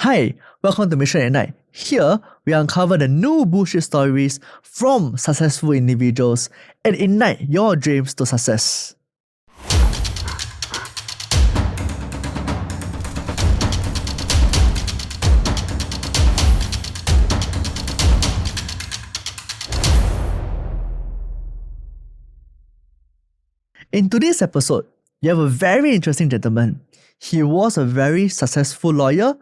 Hi, welcome to Me-ssion Ignite. Here, we uncover the no bullshit stories from successful individuals and ignite your dreams to success. In today's episode, you have a very interesting gentleman. He was a very successful lawyer.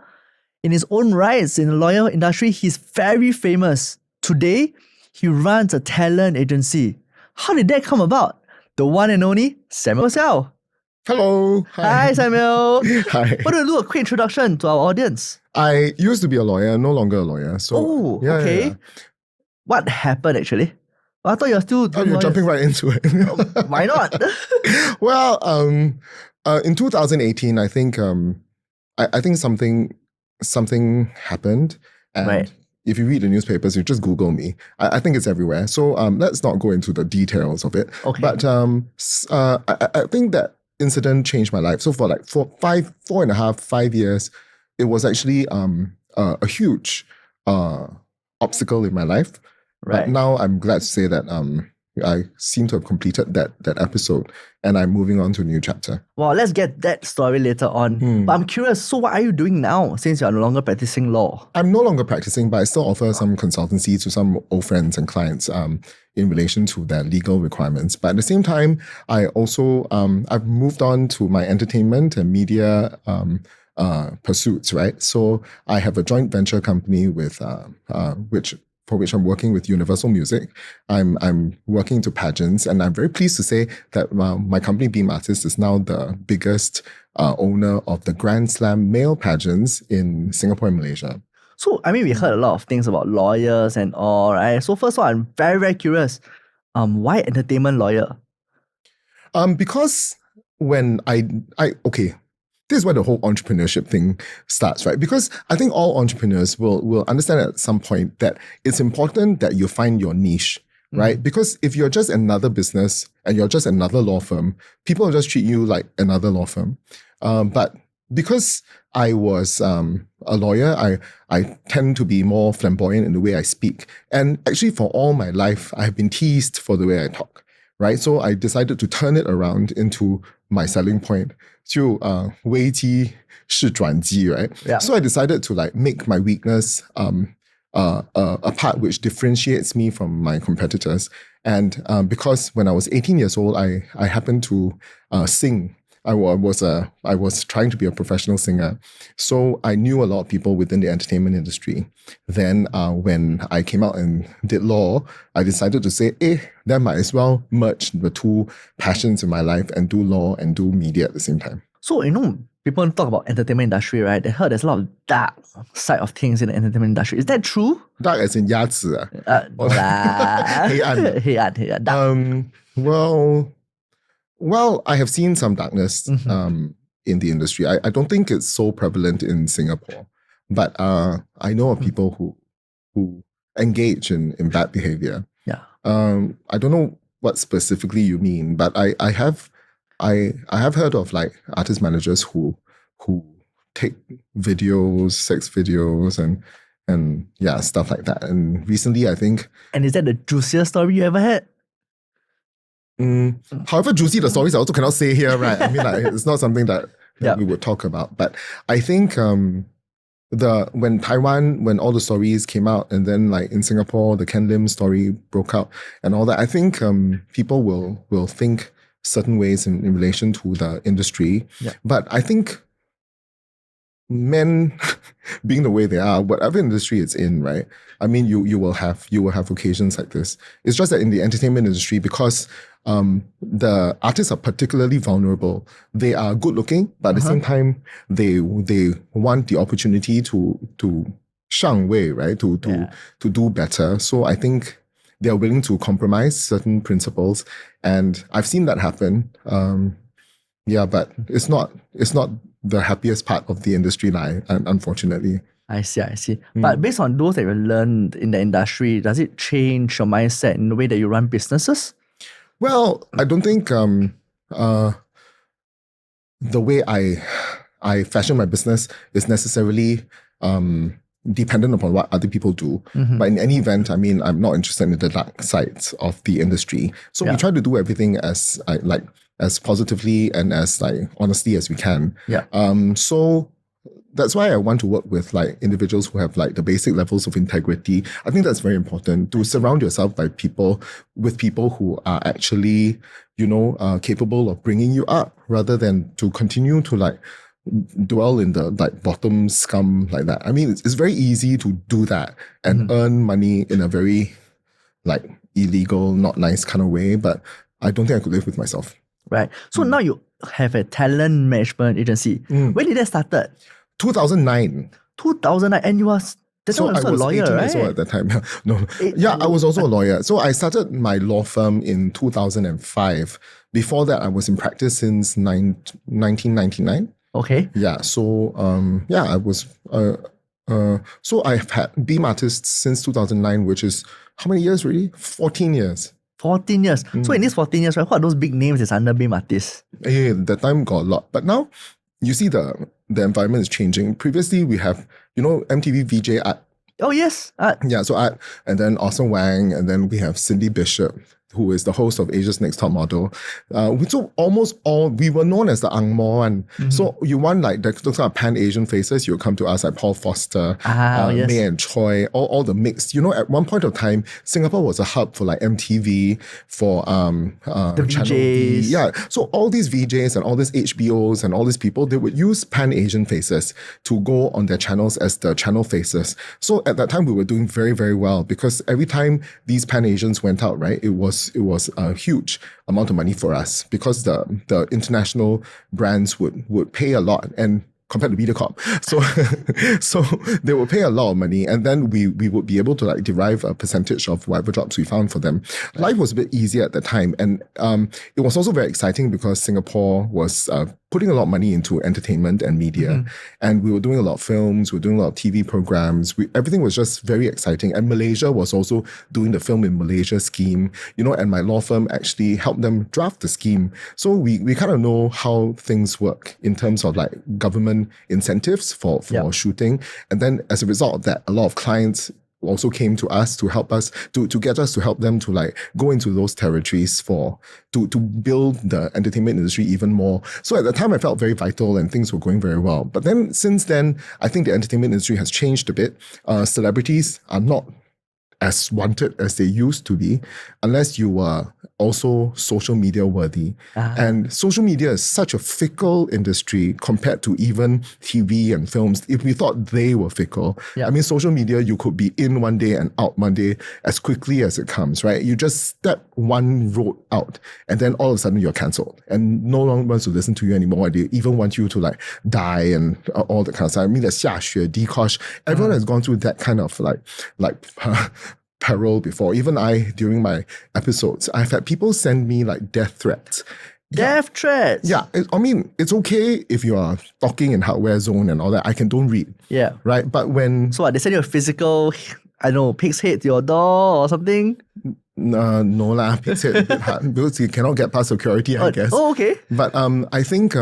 In his own rights, in the lawyer industry, he's very famous. Today, he runs a talent agency. How did that come about? The one and only Samuel Seow. Hello. Hi, Samuel. Hi. Why don't you do a quick introduction to our audience? I used to be a lawyer, no longer a lawyer. So okay. Yeah. What happened actually? I thought you were still doing You're jumping right into it. Why not? Well, in 2018, I think I think something happened, and Right. if you read the newspapers, you just Google me. I think it's everywhere. So let's not go into the details of it. Okay. But I think that incident changed my life. So for like 5 years, it was actually a huge obstacle in my life. Right. But now I'm glad to say that I seem to have completed that episode, and I'm moving on to a new chapter. Well, let's get that story later on. But I'm curious, so what are you doing now since you're no longer practicing law? I'm no longer practicing, but I still offer some consultancy to some old friends and clients in relation to their legal requirements. But at the same time, I also I've moved on to my entertainment and media pursuits, right? So I have a joint venture company with for which I'm working with Universal Music. I'm working to pageants, and I'm very pleased to say that my company, Beam Artists, is now the biggest owner of the Grand Slam male pageants in Singapore and Malaysia. So, I mean, we heard a lot of things about lawyers and all, right? So first of all, I'm very, very curious. Why entertainment lawyer? Because when this is where the whole entrepreneurship thing starts, right? Because I think all entrepreneurs will understand at some point that it's important that you find your niche, right? Because if you're just another business and you're just another law firm, people will just treat you like another law firm. But because I was a lawyer, I tend to be more flamboyant in the way I speak. And actually for all my life, I've been teased for the way I talk, right? So I decided to turn it around into my selling point. 就危机是转机, right? Yeah. So I decided to like make my weakness a part which differentiates me from my competitors. And because when I was 18 years old, I happened to sing. I was trying to be a professional singer. So I knew a lot of people within the entertainment industry. Then when I came out and did law, I decided to say, then might as well merge the two passions in my life and do law and do media at the same time. So, people talk about entertainment industry, right? They heard there's a lot of dark side of things in the entertainment industry. Is that true? Dark as in 牙齿啊? No lah. 黑暗. 黑暗, dark. Well, I have seen some darkness in the industry. I don't think it's so prevalent in Singapore, but I know of people who engage in bad behavior. Yeah. I don't know what specifically you mean, but I have heard of like artist managers who take videos, sex videos, and yeah, stuff like that. And recently, I think. And is that the juiciest story you ever had? However juicy the stories, I also cannot say here, right? I mean, like, it's not something that Yep. we would talk about. But I think when all the stories came out, and then like in Singapore, the Ken Lim story broke out and all that, I think people will think certain ways in relation to the industry. Yeah. But I think men being the way they are, whatever industry it's in, right? I mean, you will have occasions like this. It's just that in the entertainment industry, because the artists are particularly vulnerable. They are good looking, but at the same time, they want the opportunity to 上位, right? To do better. So I think they are willing to compromise certain principles, and I've seen that happen. But it's not the happiest part of the industry line, unfortunately. I see. But based on those that you learned in the industry, does it change your mindset in the way that you run businesses? Well, I don't think the way I fashion my business is necessarily dependent upon what other people do. But in any event, I mean, I'm not interested in the dark sides of the industry. So we try to do everything as positively and as honestly as we can. So that's why I want to work with individuals who have the basic levels of integrity. I think that's very important, to surround yourself with people who are actually, capable of bringing you up, rather than to continue to dwell in the bottom scum like that. I mean, it's very easy to do that and earn money in a very illegal, not nice kind of way, but I don't think I could live with myself. Right. So now you have a talent management agency. When did that started? 2009. 2009, and you was So I also was a lawyer, 18 right? years old at that time. No. Yeah, I was also a lawyer. So I started my law firm in 2005. Before that, I was in practice since 1999. Okay. Yeah, so I was so I've had Beam Artists since 2009, which is how many years really? 14 years. 14 years. So in these 14 years, right, what are those big names is under Beam Artists? Yeah, that time got a lot. But now you see the environment is changing. Previously we have, MTV VJ Art. Oh yes. Yeah, so Art, and then Austin Wang, and then we have Cindy Bishop, who is the host of Asia's Next Top Model. So almost all, we were known as the Ang Mo, and so you want those kind of pan-Asian faces, you come to us like Paul Foster, yes. May and Choi, all the mix. At one point of time, Singapore was a hub for MTV, for The Channel V. VJs. Yeah, so all these VJs and all these HBOs and all these people, they would use pan-Asian faces to go on their channels as the channel faces. So at that time, we were doing very, very well, because every time these pan-Asians went out, right, it was a huge amount of money for us, because the international brands would pay a lot, and compared to MediaCorp. So they would pay a lot of money, and then we would be able to derive a percentage of whatever jobs we found for them. Life was a bit easier at the time, and it was also very exciting because Singapore was putting a lot of money into entertainment and media, and we were doing a lot of films, we were doing a lot of TV programs. Everything was just very exciting, and Malaysia was also doing the Film in Malaysia scheme, and my law firm actually helped them draft the scheme. So we kind of know how things work in terms of government incentives for shooting. And then as a result of that, a lot of clients also came to us to help us to get us to help them to go into those territories to build the entertainment industry even more. So at the time I felt very vital and things were going very well. But then since then, I think the entertainment industry has changed a bit. Celebrities are not as wanted as they used to be, unless you were also social media worthy. And social media is such a fickle industry compared to even TV and films. If we thought they were fickle, I mean, social media, you could be in one day and out Monday as quickly as it comes, right? You just step one road out, and then all of a sudden you're cancelled, and no one wants to listen to you anymore. They even want you to die and all that kind of stuff. I mean, there's 下雪, Dikosh. Everyone has gone through that kind of peril before. Even I, during my episodes, I've had people send me death threats. Death threats? Yeah, I mean, it's okay if you are talking in hardware zone and all that. Don't read. Yeah. Right? But when... So they send you a physical, I don't know, pig's head to your door or something? No lah, pig's head a bit hard, because you cannot get past security, I guess. Oh, okay. But I think...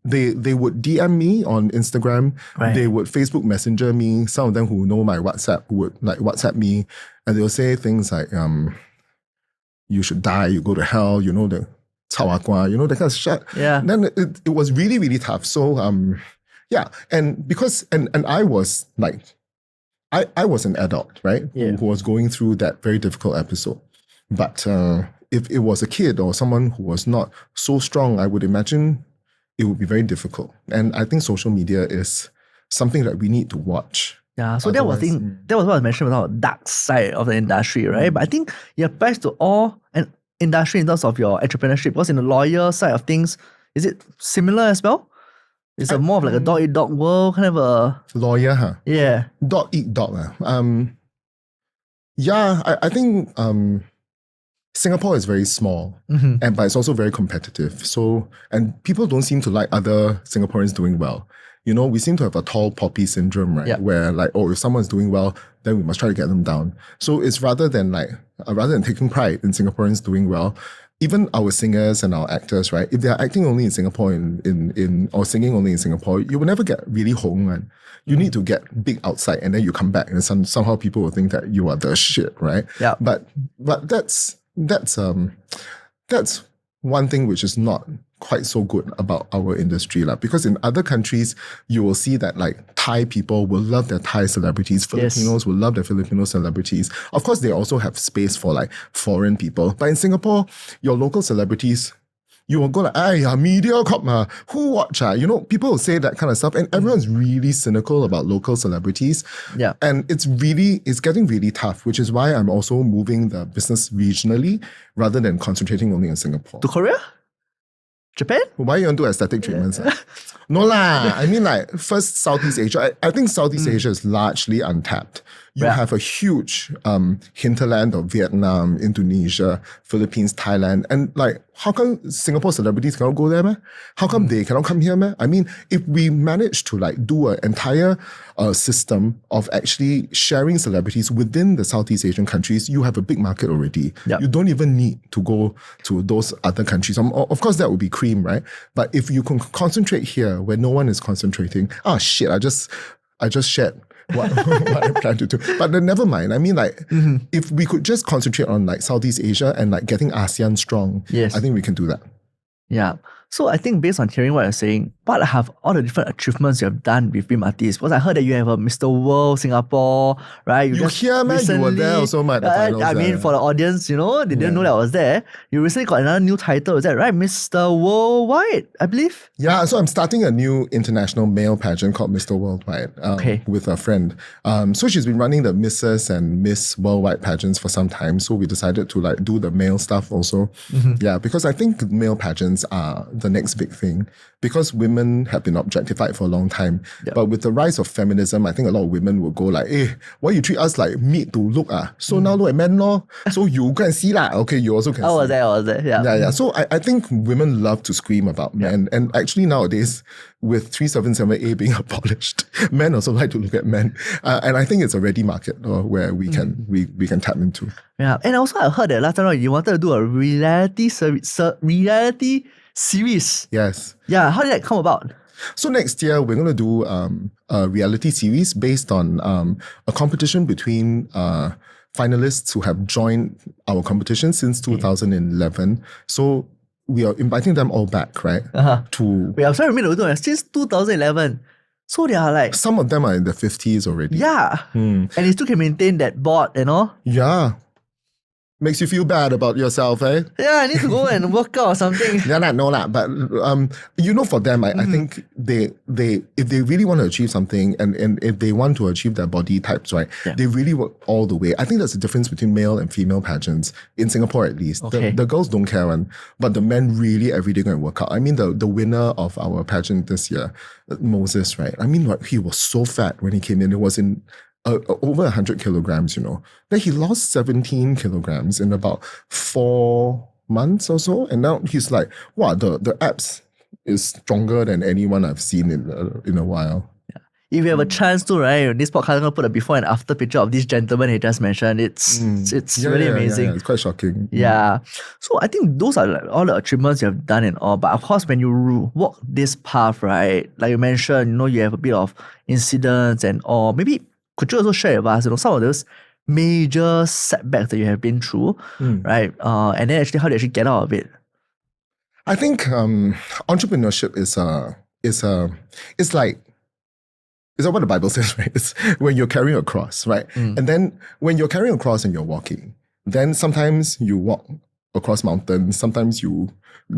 They would DM me on Instagram. Right. They would Facebook Messenger me. Some of them who know my WhatsApp would WhatsApp me, and they'll say things like, you should die, you go to hell, the Cawagua, that kind of shit. Yeah. And then it was really, really tough. So yeah, and because and I was I was an adult, right? Yeah. Who was going through that very difficult episode. But if it was a kid or someone who was not so strong, I would imagine it would be very difficult. And I think social media is something that we need to watch. Yeah, so that was what I mentioned about the dark side of the industry, right? But I think it applies to all an industry in terms of your entrepreneurship. Because in the lawyer side of things, is it similar as well? It's more of a dog eat dog world, kind of a lawyer, huh? Yeah. Dog eat dog. Yeah, I think Singapore is very small, but it's also very competitive. So, and people don't seem to like other Singaporeans doing well. We seem to have a tall poppy syndrome, right? Yeah. Where if someone's doing well, then we must try to get them down. So it's rather than taking pride in Singaporeans doing well, even our singers and our actors, right? If they are acting only in Singapore or singing only in Singapore, you will never get really home, man. You need to get big outside, and then you come back, and somehow people will think that you are the shit, right? Yeah. But that's one thing which is not quite so good about our industry, because in other countries you will see that like Thai people will love their Thai celebrities, Filipinos will love their Filipino celebrities. Of course, they also have space for like foreign people, but in Singapore, your local celebrities, you will go like, "Ay, media cop ma, who watch ah?" People will say that kind of stuff, and everyone's really cynical about local celebrities. Yeah. And it's getting really tough, which is why I'm also moving the business regionally rather than concentrating only in Singapore. To Korea? Japan? Why you want to do aesthetic treatments? No lah. I mean, like, first Southeast Asia. I think Southeast Asia is largely untapped. You have a huge hinterland of Vietnam, Indonesia, Philippines, Thailand. And like, how come Singapore celebrities cannot go there, man? How come they cannot come here, man? I mean, if we manage to like do an entire system of actually sharing celebrities within the Southeast Asian countries, you have a big market already. Yep. You don't even need to go to those other countries. Of course, that would be cream, right? But if you can concentrate here where no one is concentrating, shit, I just shared what I plan to do. But then never mind. I mean, like, if we could just concentrate on like Southeast Asia and like getting ASEAN strong, Yes. I think we can do that. Yeah. So I think based on hearing what you're saying, what have all the different achievements you have done with Beam Artists? Because I heard that you have a Mr. World Singapore, right? You hear, man? You were there also, man. I mean, for the audience, they didn't know that I was there. You recently got another new title, is that right? Mr. Worldwide, I believe? Yeah, so I'm starting a new international male pageant called Mr. Worldwide with a friend. So she's been running the Mrs. and Miss Worldwide pageants for some time. So we decided to like do the male stuff also. Yeah, because I think male pageants are the next big thing, because women have been objectified for a long time. Yep. But with the rise of feminism, I think a lot of women will go like, "Hey, why you treat us like meat to look ah? So now look at men law. So you can see lah. Okay, you also can see." I was there. Yeah. Yeah. So I think women love to scream about men. And actually nowadays, with 377A being abolished, men also like to look at men. And I think it's a ready market where we can we can tap into. Yeah. And also I heard that last time you wanted to do a reality series. Yes. Yeah. How did that come about? So next year, we're going to do a reality series based on a competition between finalists who have joined our competition since 2011. So we are inviting them all back, right? Wait, I'm sorry, since 2011. So they are like... Some of them are in the 50s already. Yeah. And they still can maintain that board and all. Yeah. Makes you feel bad about yourself, eh? Yeah, I need to go and work out or something. But for them, I think they if they really want to achieve something and if they want to achieve their body types, right, they really work all the way. I think that's the difference between male and female pageants, in Singapore at least. Okay. The girls don't care one, but the men really every day go and work out. I mean, the winner of our pageant this year, Moses, right? I mean, he was so fat when he came in. It was in over 100 kilograms, Then he lost 17 kilograms in about 4 months or so. And now he's like, wow, the abs is stronger than anyone I've seen in a while. Yeah. If you have a chance to, right, this podcast, I'm going to put a before and after picture of this gentleman he just mentioned. It's really amazing. Yeah, it's quite shocking. Yeah. So I think those are like all the achievements you have done and all. But of course, when you walk this path, right, like you mentioned, you have a bit of incidents and all. Maybe could you also share with us, some of those major setbacks that you have been through, right? And then actually, how do you actually get out of it? I think entrepreneurship is like what the Bible says, right? It's when you're carrying a cross, right? And then when you're carrying a cross and you're walking, then sometimes you walk across mountains, sometimes you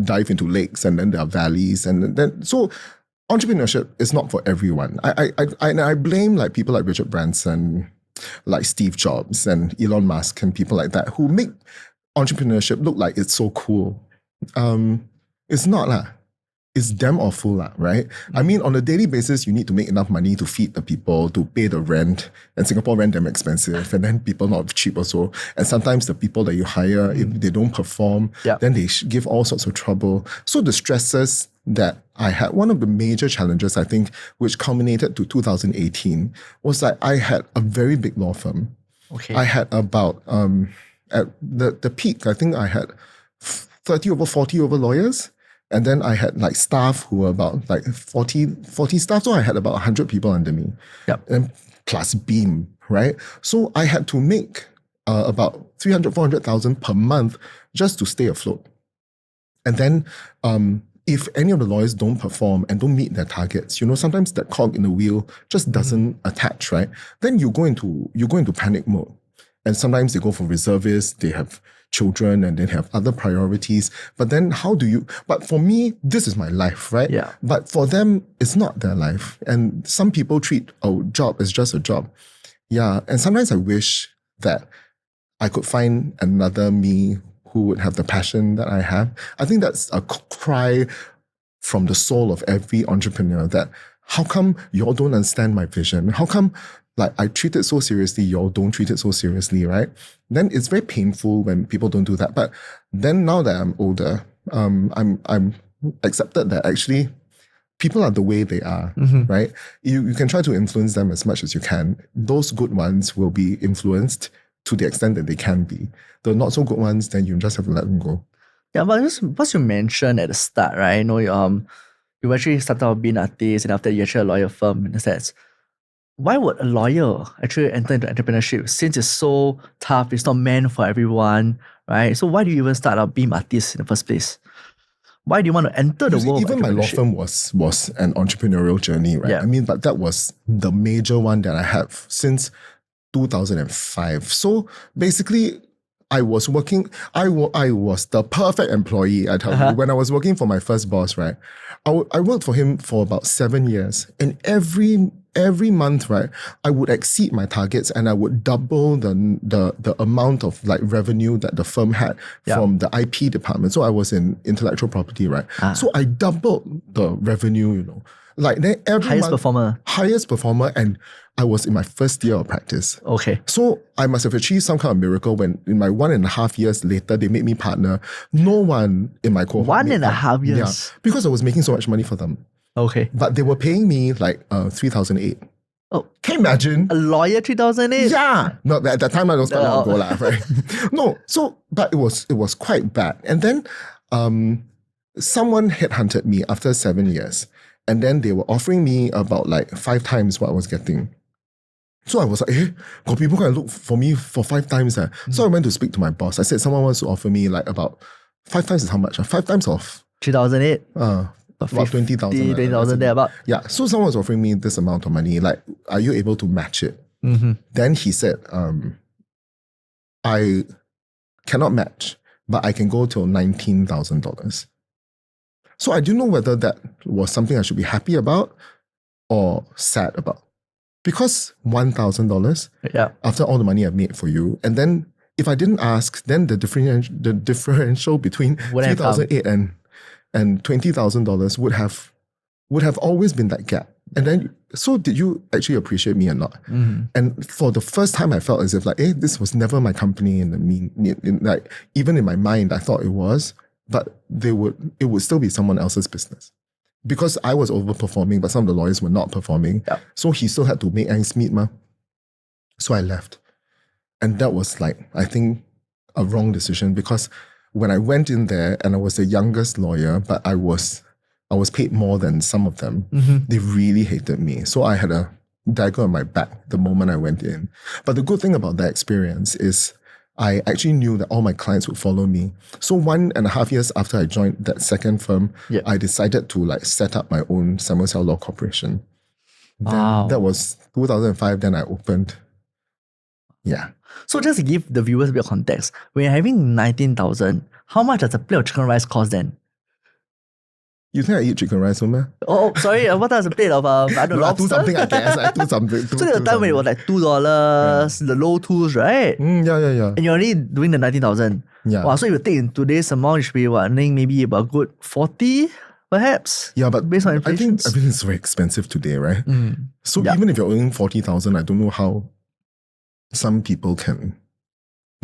dive into lakes, and then there are valleys, and then so. Entrepreneurship is not for everyone. I blame like people like Richard Branson, like Steve Jobs and Elon Musk and people like that who make entrepreneurship look like it's so cool. It's not lah. It's damn awful lah, right? I mean, on a daily basis, you need to make enough money to feed the people, to pay the rent. And Singapore rent damn expensive. And then people not cheap also. And sometimes the people that you hire, if they don't perform, then they give all sorts of trouble. So the stresses that I had, one of the major challenges, I think, which culminated to 2018, was that I had a very big law firm. Okay. I had about, at the peak, I think I had 30 over 40 over lawyers. And then I had like staff who were about like 40 staff. So I had about 100 people under me. Yep. And plus Beam, right? So I had to make about 300, 400,000 per month just to stay afloat. And then if any of the lawyers don't perform and don't meet their targets, sometimes that cog in the wheel just doesn't attach, right? Then you go into panic mode. And sometimes they go for reservists, they have children and they have other priorities. But then but for me, this is my life, right? Yeah. But for them, it's not their life. And some people treat a job as just a job. Yeah. And sometimes I wish that I could find another me who would have the passion that I have. I think that's a cry from the soul of every entrepreneur, that how come y'all don't understand my vision? How come like I treat it so seriously, y'all don't treat it so seriously, right? Then it's very painful when people don't do that. But then now that I'm older, I'm accepted that actually people are the way they are, right? You can try to influence them as much as you can. Those good ones will be influenced to the extent that they can be. The not so good ones, then you just have to let them go. Yeah, but just what you mentioned at the start, right? You actually started out being an artist, and after you actually a lawyer firm in a sense. Why would a lawyer actually enter into entrepreneurship since it's so tough, it's not meant for everyone, right? So why do you even start out being an artist in the first place? Why do you want to enter the world of even my law entrepreneurship? firm was an entrepreneurial journey, right? Yeah. I mean, but that was the major one that I have since 2005. So basically, I was working, I was the perfect employee, I tell you. When I was working for my first boss, right? I worked for him for about 7 years. And every month, right, I would exceed my targets and I would double the amount of like revenue that the firm had from the IP department. So I was in intellectual property, right? So I doubled the revenue, Like then every highest performer, and I was in my first year of practice. Okay. So I must have achieved some kind of miracle when in my 1.5 years later, they made me partner. No one in my cohort. 1.5 years? Yeah, because I was making so much money for them. Okay. But they were paying me like 3,008. Oh, can you imagine? A lawyer 3,008? Yeah. No, at that time I was quite long ago, right? No, so but it was quite bad. And then someone headhunted me after 7 years. And then they were offering me about like 5 times what I was getting. So I was like, got people going to look for me for 5 times. So I went to speak to my boss. I said, someone wants to offer me like about 5 times is how much? 5 times of 3,008? About 20,000. 20,000 there about. Yeah. So someone was offering me this amount of money. Like, are you able to match it? Then he said, I cannot match, but I can go till $19,000. So I didn't know whether that was something I should be happy about or sad about. Because $1,000 after all the money I've made for you, and then if I didn't ask, then the differential between 3,008 and $20,000 would have always been that gap. And then, so did you actually appreciate me or not? And for the first time, I felt as if like, this was never my company like even in my mind, I thought it was, but it would still be someone else's business. Because I was overperforming, but some of the lawyers were not performing. So he still had to make ends meet. So I left. And that was like, I think, a wrong decision, because when I went in there and I was the youngest lawyer, but I was paid more than some of them, they really hated me. So I had a dagger on my back the moment I went in. But the good thing about that experience is I actually knew that all my clients would follow me. So 1.5 years after I joined that second firm, I decided to like set up my own Samuel Seow Law Corporation. Wow. Then that was 2005, then I opened. Yeah. So just to give the viewers a bit of context, when you're having 19,000, how much does a plate of chicken rice cost then? You think I eat chicken rice, man? Oh, sorry. What does a plate of I don't know, lobster? Do something, I guess. I do something. So there was a time when it was like $2, the low twos, right? Yeah. And you're only doing the 19,000. Yeah. Wow, so if you take in today's amount, you should be earning maybe about a good 40, perhaps. Yeah, but based on inflation. I think everything's very expensive today, right? So even if you're earning 40,000, I don't know how some people can.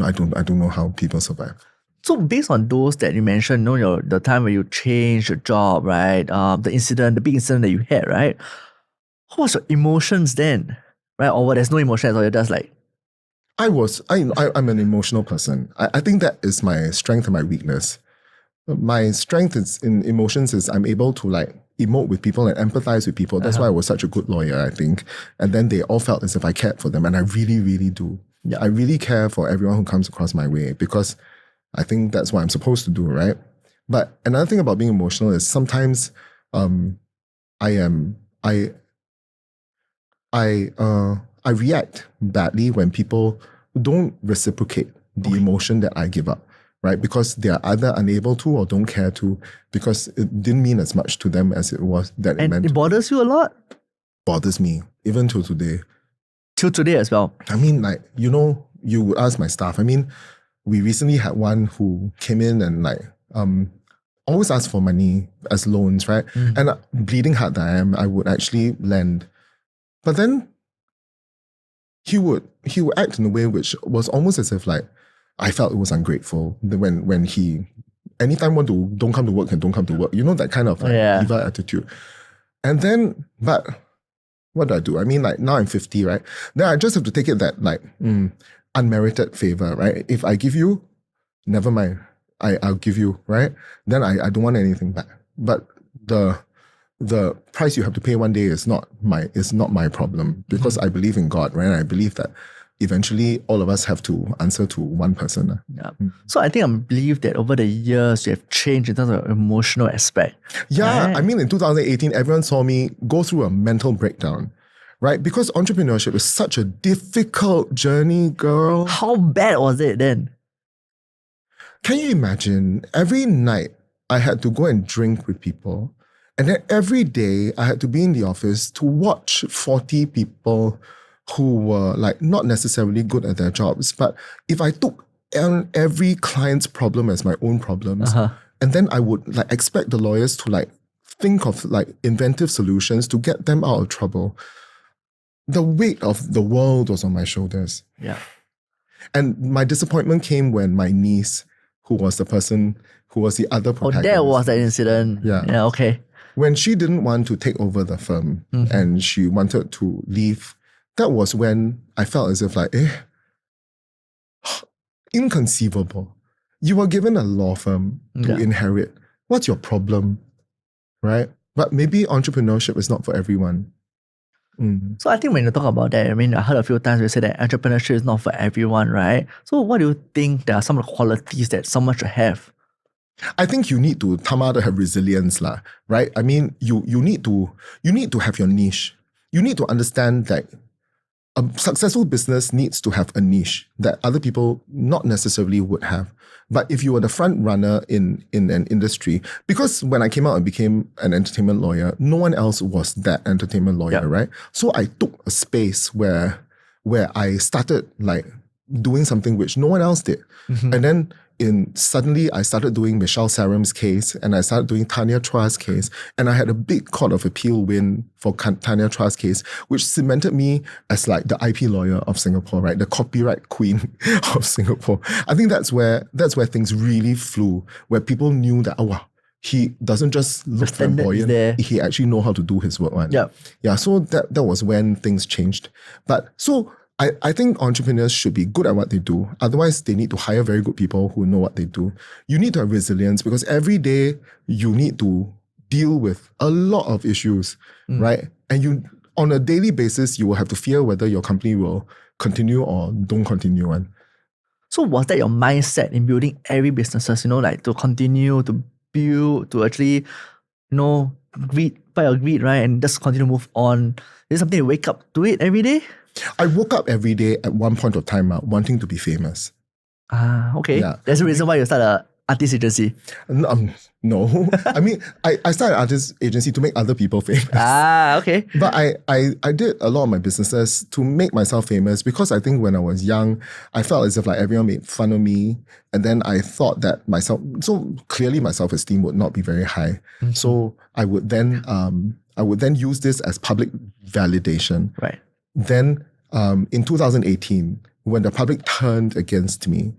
I don't know how people survive. So based on those that you mentioned, the time when you changed your job, right? The big incident that you had, right? What was your emotions then, right? Or there's no emotions, or you're just like... I'm an emotional person. I think that is my strength and my weakness. my strength is in emotions is I'm able to like emote with people and empathize with people. That's why I was such a good lawyer, I think. And then they all felt as if I cared for them, and I really, really do. Yeah. I really care for everyone who comes across my way because I think that's what I'm supposed to do, right? But another thing about being emotional is sometimes I react badly when people don't reciprocate the emotion that I give up, right? Because they are either unable to or don't care to, because it didn't mean as much to them as it was that it And meant. it bothers you a lot? Bothers me, even till today. Till today as well. I mean, like, you know, you would ask my staff. I mean, we recently had one who came in and like always asked for money as loans, right? And bleeding heart that I am, I would actually lend. But then he would act in a way which was almost as if like I felt it was ungrateful when he anytime don't come to work and don't come to work. You know, that kind of like diva attitude. And then, but what do? I mean, like now I'm 50, right? Then I just have to take it that like unmerited favor, right? If I give you, never mind. I'll give you, right? Then I don't want anything back. But the price you have to pay one day is not my problem, because I believe in God, right? I believe that eventually all of us have to answer to one person. Yeah. So I think I believe that over the years you have changed in terms of emotional aspect. Yeah, right? I mean in 2018, everyone saw me go through a mental breakdown, right? Because entrepreneurship is such a difficult journey, girl. How bad was it then? Can you imagine? Every night I had to go and drink with people. And then every day I had to be in the office to watch 40 people who were like not necessarily good at their jobs. But if I took every client's problem as my own problems, and then I would like expect the lawyers to like think of like inventive solutions to get them out of trouble, the weight of the world was on my shoulders. Yeah. And my disappointment came when my niece, who was the person who was the other protagonist. Oh, that was that incident. Yeah, okay. When she didn't want to take over the firm and she wanted to leave, that was when I felt as if like, inconceivable. You were given a law firm to inherit. What's your problem? Right? But maybe entrepreneurship is not for everyone. So I think when you talk about that, I mean, I heard a few times you say that entrepreneurship is not for everyone, right? So what do you think there are some of the qualities that someone should have? I think you need to tamada have resilience, lah, right? I mean, you need to have your niche. You need to understand that a successful business needs to have a niche that other people not necessarily would have. But if you were the front runner in an industry, because when I came out and became an entertainment lawyer, no one else was that entertainment lawyer, right? So I took a space where I started like doing something which no one else did. And then suddenly I started doing Michelle Sarum's case, and I started doing Tanya Chua's case, and I had a big court of appeal win for Tanya Chua's case, which cemented me as like the IP lawyer of Singapore, right? The copyright queen of Singapore. I think that's where things really flew, where people knew that, oh wow, he doesn't just look flamboyant, he actually know how to do his work. Right? Yeah. So that was when things changed. But so I think entrepreneurs should be good at what they do. Otherwise, they need to hire very good people who know what they do. You need to have resilience, because every day you need to deal with a lot of issues, right? And you, on a daily basis, you will have to fear whether your company will continue or don't continue. And so was that your mindset in building every businesses, like to continue to build, to actually, greed, right? And just continue to move on. Is it something you wake up to it every day? I woke up every day at one point of time wanting to be famous. Okay. Yeah. There's a reason why you started an artist agency. No. I mean, I started an artist agency to make other people famous. Okay. But I did a lot of my businesses to make myself famous, because I think when I was young, I felt as if like everyone made fun of me. And then I thought that so clearly my self-esteem would not be very high. So I would then use this as public validation. Right. Then in 2018, when the public turned against me,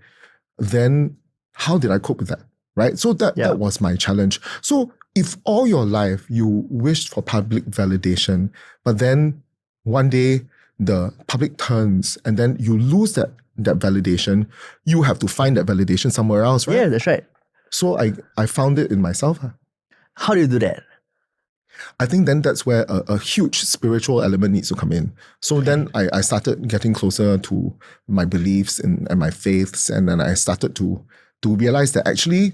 then how did I cope with that? Right? So that was my challenge. So if all your life you wished for public validation, but then one day the public turns and then you lose that validation, you have to find that validation somewhere else, right? Yeah, that's right. So I found it in myself. How do you do that? I think then that's where a huge spiritual element needs to come in. So then I started getting closer to my beliefs and my faiths, and then I started to realize that actually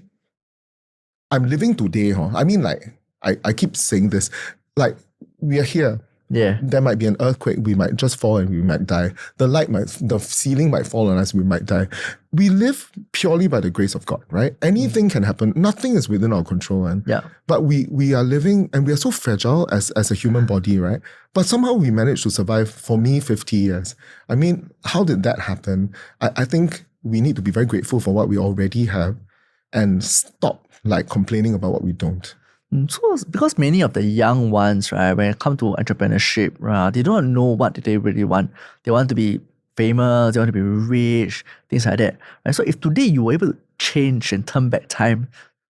I'm living today. Huh? I mean, like, I keep saying this, like, we are here. Yeah. There might be an earthquake, we might just fall and we might die. The ceiling might fall on us, we might die. We live purely by the grace of God, right? Anything can happen. Nothing is within our control. Yeah. But we are living, and we are so fragile as a human body, right? But somehow we managed to survive, for me, 50 years. I mean, how did that happen? I think we need to be very grateful for what we already have and stop like complaining about what we don't. So because many of the young ones, right, when it comes to entrepreneurship, right, they don't know what they really want. They want to be famous, they want to be rich, things like that. Right? So if today you were able to change and turn back time,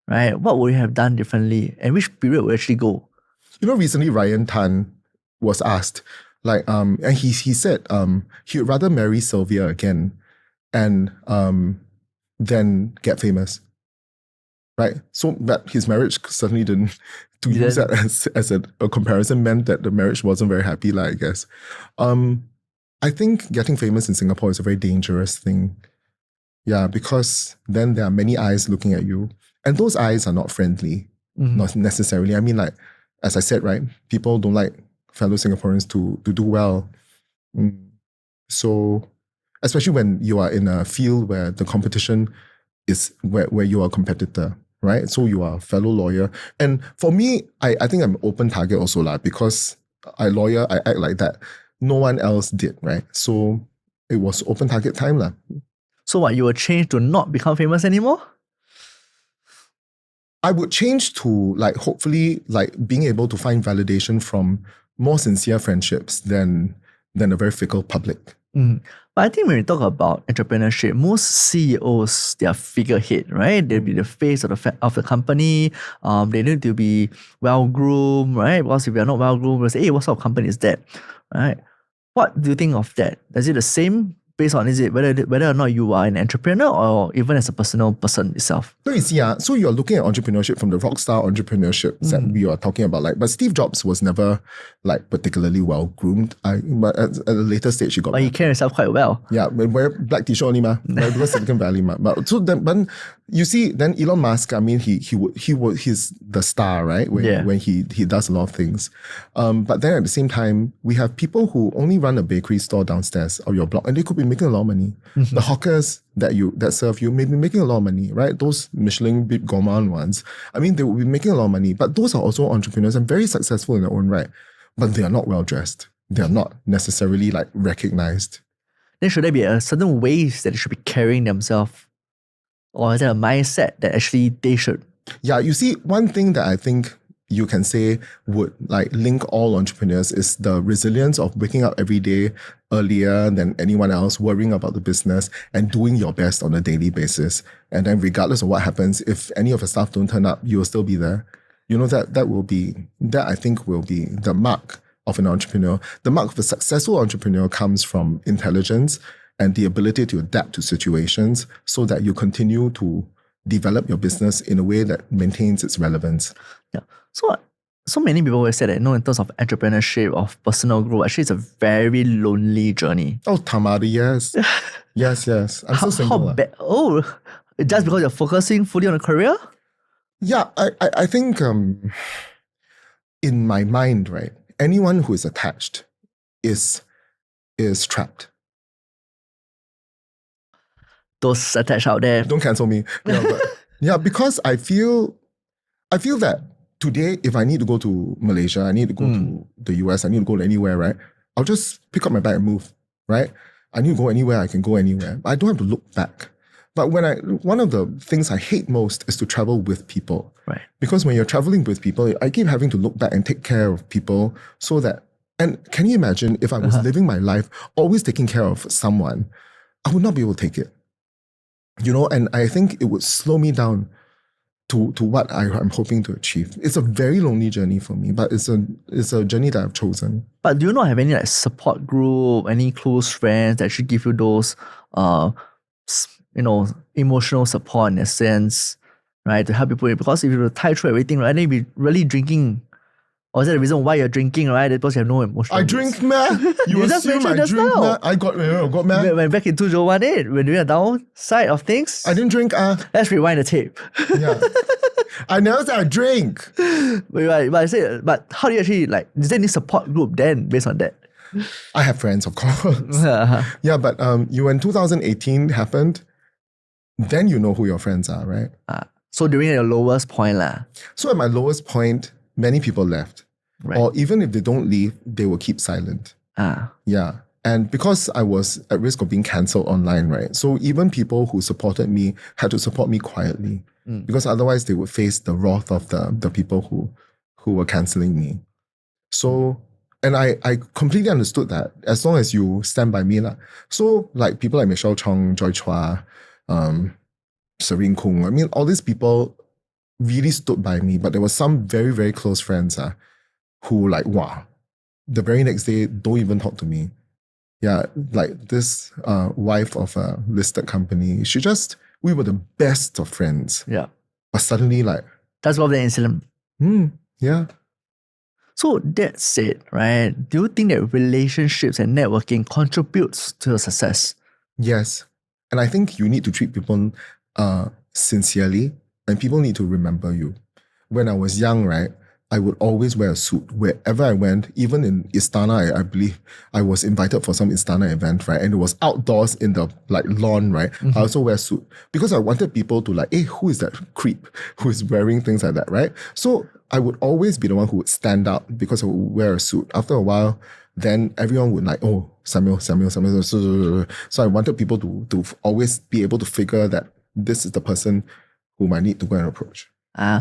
right, what would you have done differently? And which period would you actually go? You know, recently Ryan Tan was asked, like, and he said he would rather marry Sylvia again and then get famous. Right? So but his marriage certainly didn't, to use that as a comparison, meant that the marriage wasn't very happy, like, I guess. I think getting famous in Singapore is a very dangerous thing. Yeah, because then there are many eyes looking at you. And those eyes are not friendly, not necessarily. I mean, like, as I said, right, people don't like fellow Singaporeans to do well. So, especially when you are in a field where the competition is where you are a competitor, right? So you are a fellow lawyer. And for me, I think I'm an open target also, because I act like that. No one else did, right? So it was open target time. So what, you will change to not become famous anymore? I would change to, like, hopefully, like, being able to find validation from more sincere friendships than a very fickle public. But I think when we talk about entrepreneurship, most CEOs, they are figurehead, right? They'll be the face of the company. They need to be well-groomed, right? Because if you're not well-groomed, we'll say, hey, what sort of company is that, right? What do you think of that? Is it the same based on whether or not you are an entrepreneur or even as a personal person itself? So you see, so you're looking at entrepreneurship from the rock star entrepreneurship that we are talking about. Like, but Steve Jobs was never like particularly well groomed. But at a later stage, he got. But he carried himself quite well. Yeah, wear black t-shirt only, right? Because Silicon Valley, But so then, but you see, then Elon Musk. I mean, he's the star, right? When he does a lot of things. But then at the same time, we have people who only run a bakery store downstairs of your block, and they could be making a lot of money. The hawkers that serve you may be making a lot of money, right? Those Michelin big gourmand ones. I mean, they will be making a lot of money, but those are also entrepreneurs and very successful in their own right. But they are not well dressed. They are not necessarily like recognized. Then should there be a certain ways that they should be carrying themselves? Or is there a mindset that actually they should? Yeah, you see, one thing that I think you can say would like link all entrepreneurs is the resilience of waking up every day earlier than anyone else, worrying about the business and doing your best on a daily basis. And then regardless of what happens, if any of the staff don't turn up, you will still be there. You know, that I think will be the mark of an entrepreneur. The mark of a successful entrepreneur comes from intelligence and the ability to adapt to situations so that you continue to develop your business in a way that maintains its relevance. Yeah. So many people will say that, in terms of entrepreneurship, of personal growth, actually it's a very lonely journey. Oh, Tamari, yes. yes. I'm so single. Just because you're focusing fully on a career? Yeah, I think in my mind, right, anyone who is attached is trapped. Those attached out there. Don't cancel me. Because I feel that today, if I need to go to Malaysia, I need to go to the US, I need to go to anywhere, right? I'll just pick up my bag and move, right? I need to go anywhere, I can go anywhere. I don't have to look back. But one of the things I hate most is to travel with people. Right. Because when you're traveling with people, I keep having to look back and take care of people so that, and can you imagine if I was living my life always taking care of someone, I would not be able to take it. And I think it would slow me down to what I'm hoping to achieve. It's a very lonely journey for me, but it's a journey that I've chosen. But do you not have any support group, any close friends that should give you those, emotional support in a sense? right? To help you put it. Because if you tie through everything, right, then you'll be really drinking. Or is that the reason why you're drinking, right? Because you have no emotional I needs. drink, man. You just assume mentioned I just drink, now. man. I got man. When back in 2018, when you're downside of things, I didn't drink. let's rewind the tape. Yeah. I never said I drink. But how do you actually, like, is there any support group then based on that? I have friends, of course. Yeah, but when 2018 happened, then you know who your friends are, right? So during your lowest point lah. So at my lowest point, many people left. Right. Or even if they don't leave, they will keep silent. Yeah. And because I was at risk of being cancelled online, right? So even people who supported me had to support me quietly. Because otherwise they would face the wrath of the people who were cancelling me. So, and I completely understood that as long as you stand by me. So like people like Michelle Chong, Joy Chua, Serene Kung, I mean, all these people really stood by me, but there were some very, very close friends who like, wow, the very next day don't even talk to me. Yeah, like this wife of a listed company, we were the best of friends. Yeah. But suddenly like... That's one of the incident. Yeah. So that said, right, do you think that relationships and networking contributes to your success? Yes. And I think you need to treat people sincerely, and people need to remember you. When I was young, right, I would always wear a suit wherever I went. Even in Istana, I believe I was invited for some Istana event, right? And it was outdoors in the like lawn, right? I also wear a suit because I wanted people to like, hey, who is that creep who is wearing things like that, right? So I would always be the one who would stand out because I would wear a suit. After a while, then everyone would like, oh, Samuel. So I wanted people to always be able to figure that this is the person whom I need to go and approach.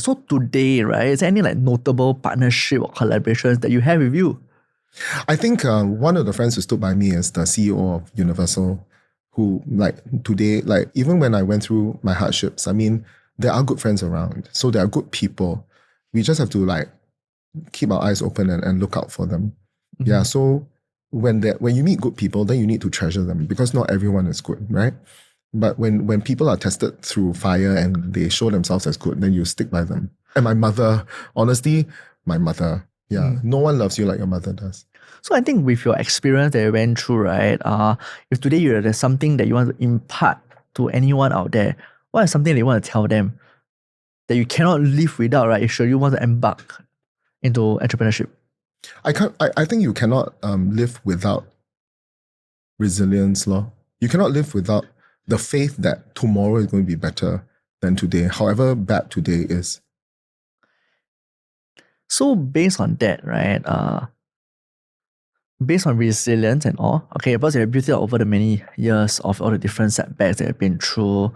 So today, right, is there any like notable partnership or collaborations that you have with you? I think one of the friends who stood by me is the CEO of Universal, who like today, like even when I went through my hardships, I mean, there are good friends around. So there are good people. We just have to like keep our eyes open and look out for them. Yeah, so when you meet good people, then you need to treasure them because not everyone is good, right? But when people are tested through fire and they show themselves as good, then you stick by them. And my mother, honestly, yeah, no one loves you like your mother does. So I think with your experience that you went through, right, if today there's something that you want to impart to anyone out there, what is something that you want to tell them that you cannot live without, right, if you want to embark into entrepreneurship? I think you cannot live without resilience, You cannot live without the faith that tomorrow is going to be better than today, however bad today is. So based on that, right, based on resilience and all, okay, because you have built it over the many years of all the different setbacks that you've been through,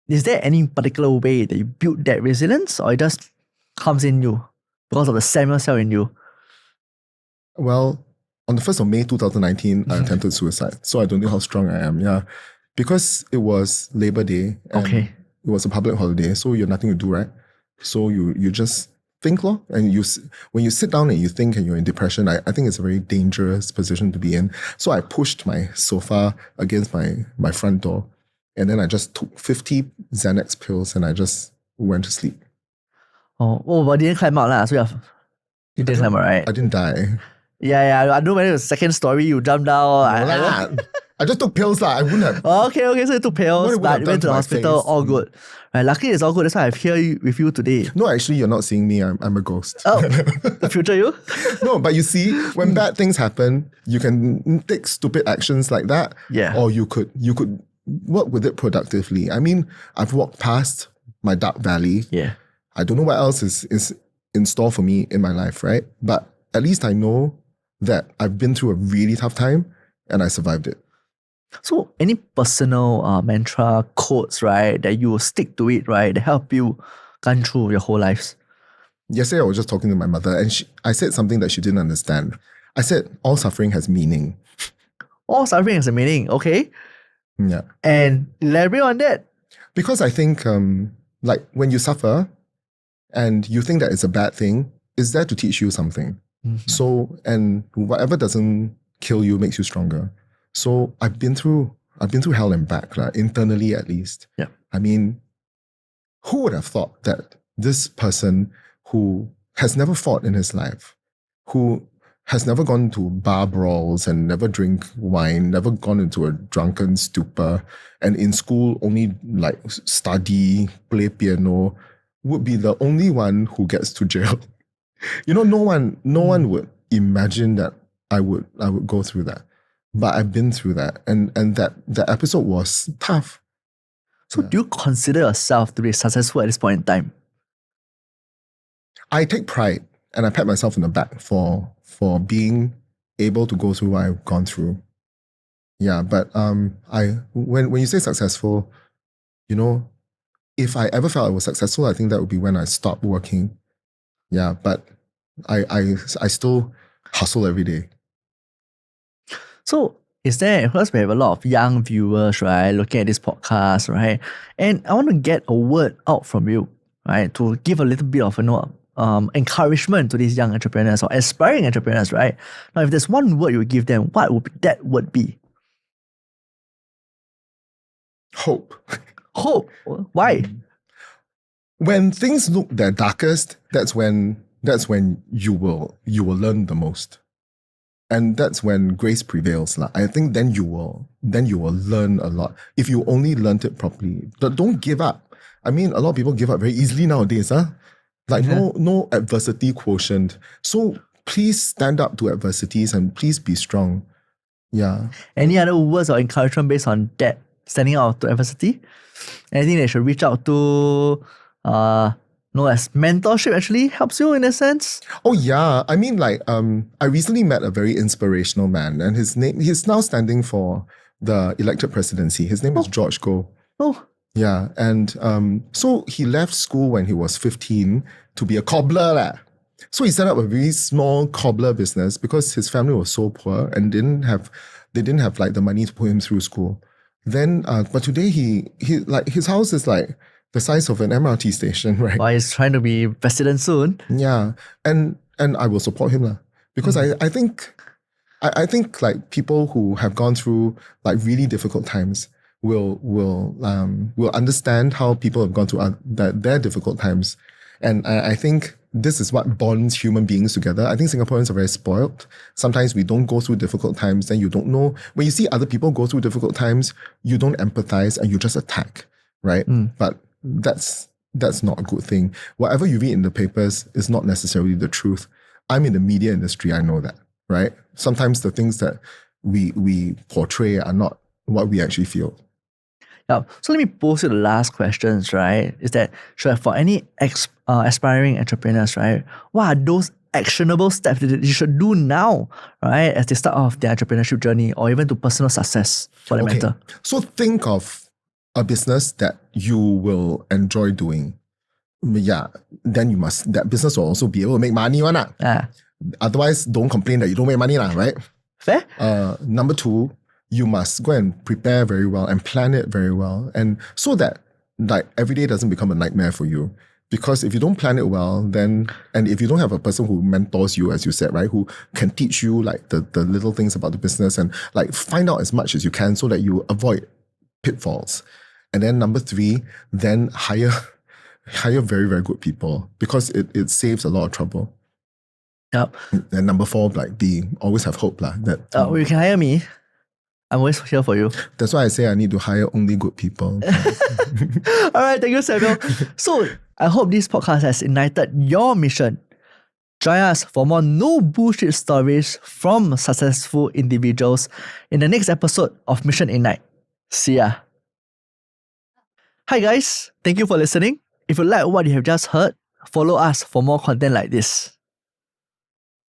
is there any particular way that you build that resilience, or it just comes in you because of the Samuel Seow in you? Well, on the 1st of May 2019, I attempted suicide. So I don't know how strong I am, yeah. Because it was Labor Day and it was a public holiday, so you have nothing to do, right? So you just think, and when you sit down and you think and you're in depression, I think it's a very dangerous position to be in. So I pushed my sofa against my front door, and then I just took 50 Xanax pills and I just went to sleep. But you didn't climb out, so you didn't climb out, right? I didn't die. Yeah, I know whether the second story you jumped down. I just took pills, I wouldn't have. Okay, so you took pills, but you went to the hospital, all good. Right, luckily it's all good, that's why I'm here with you today. No, actually, you're not seeing me, I'm a ghost. Oh, the future you? No, but you see, when bad things happen, you can take stupid actions like that. Yeah. Or you could work with it productively. I mean, I've walked past my dark valley. Yeah. I don't know what else is in store for me in my life, right? But at least I know that I've been through a really tough time and I survived it. So any personal mantra, quotes, right, that you will stick to it, right, that help you gun through your whole lives? Yesterday I was just talking to my mother and I said something that she didn't understand. I said, all suffering has meaning. All suffering has a meaning, okay? Yeah. And elaborate on that. Because I think like when you suffer and you think that it's a bad thing, it's there to teach you something. So, and whatever doesn't kill you makes you stronger. So I've been through hell and back, internally at least. Yeah. I mean, who would have thought that this person who has never fought in his life, who has never gone to bar brawls and never drink wine, never gone into a drunken stupor, and in school only like study, play piano, would be the only one who gets to jail. No one would imagine that I would go through that. But I've been through that, and that episode was tough. So do you consider yourself to be successful at this point in time? I take pride and I pat myself on the back for being able to go through what I've gone through. Yeah, but when you say successful, if I ever felt I was successful, I think that would be when I stopped working. Yeah, but I still hustle every day. So is there, because we have a lot of young viewers, right, looking at this podcast, right? And I want to get a word out from you, right, to give a little bit of encouragement to these young entrepreneurs or aspiring entrepreneurs, right? Now, if there's one word you would give them, what would that word be? Hope. Hope. Why? When things look their darkest, that's when you will learn the most. And that's when grace prevails. I think then you will learn a lot. If you only learned it properly. But don't give up. I mean, a lot of people give up very easily nowadays, huh? Like no adversity quotient. So please stand up to adversities and please be strong. Yeah. Any other words of encouragement based on that, standing out to adversity? Anything they should reach out to? As mentorship actually helps you in a sense? Oh yeah. I mean, I recently met a very inspirational man, and he's now standing for the elected presidency. His name is George Goh. Oh. Yeah. And so he left school when he was 15 to be a cobbler. So he set up a very small cobbler business because his family was so poor and they didn't have like the money to put him through school. Then but today he like his house is like the size of an MRT station, right? Well, he's trying to be president soon. Yeah. And I will support him because I think like people who have gone through like really difficult times will understand how people have gone through their difficult times. And I think this is what bonds human beings together. I think Singaporeans are very spoiled. Sometimes we don't go through difficult times, then you don't know. When you see other people go through difficult times, you don't empathize and you just attack, right? But that's not a good thing. Whatever you read in the papers is not necessarily the truth. I'm in the media industry, I know that, right? Sometimes the things that we portray are not what we actually feel. Yeah. So let me pose you the last questions, right? Is that for any aspiring entrepreneurs, right? What are those actionable steps that you should do now, right, as they start off their entrepreneurship journey or even to personal success for that matter? So think of a business that you will enjoy doing. Yeah, then that business will also be able to make money, Otherwise, don't complain that you don't make money, right? Fair. Number 2, you must go and prepare very well and plan it very well, and so that like every day doesn't become a nightmare for you. Because if you don't plan it well, then, and if you don't have a person who mentors you, as you said, right, who can teach you like the little things about the business and like find out as much as you can so that you avoid pitfalls. And then number 3, then hire very, very good people because it saves a lot of trouble. Yep. And number 4, like always have hope that you can hire me. I'm always here for you. That's why I say I need to hire only good people. All right, thank you, Samuel. So I hope this podcast has ignited your mission. Join us for more no bullshit stories from successful individuals in the next episode of Me-ssion Ignite. See ya. Hi guys, thank you for listening. If you like what you have just heard, follow us for more content like this.